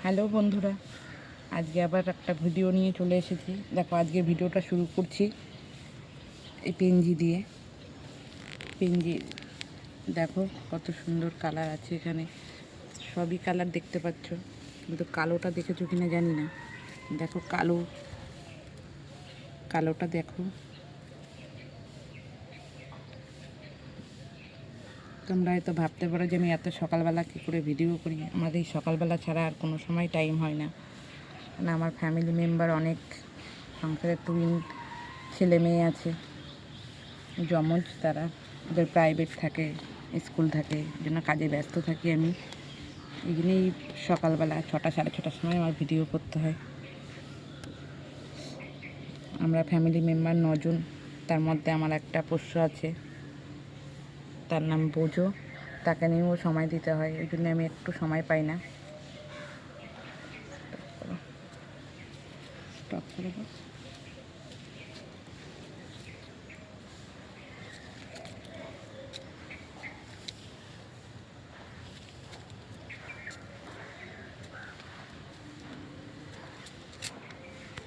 Hello বন্ধুরা, আজকে আবার একটা ভিডিও নিয়ে চলে এসেছি। দেখো, আজকে ভিডিওটা শুরু করছি এই পেনজি দিয়ে। পেনজি দেখো কত সুন্দর কালার আছে এখানে, সবই কালার দেখতে পাচ্ছ, কিন্তু কালোটা দেখেছো কিনা জানি না। দেখো কালোটা দেখো। তোমরা হয়তো ভাবতে পারো যে আমি এত সকালবেলা কী করে ভিডিও করি। আমাদের এই সকালবেলা ছাড়া আর কোনো সময় টাইম হয় না। না, আমার ফ্যামিলি মেম্বার অনেক, সংসারে টুইন ছেলে মেয়ে আছে, যমজ, তারা ওদের প্রাইভেট থাকে, স্কুল থাকে, এই জন্য কাজে ব্যস্ত থাকি আমি। এই জন্যই সকালবেলা 6টা সাড়ে 6টার সময় আমার ভিডিও করতে হয়। আমরা ফ্যামিলি মেম্বার 9 জন, তার মধ্যে আমার একটা পোষ্য আছে, তার নাম বোঝো। তাকে নিয়েও সময় দিতে হয়, ওই জন্য আমি একটু সময় পাই না। স্টপ করে দাও।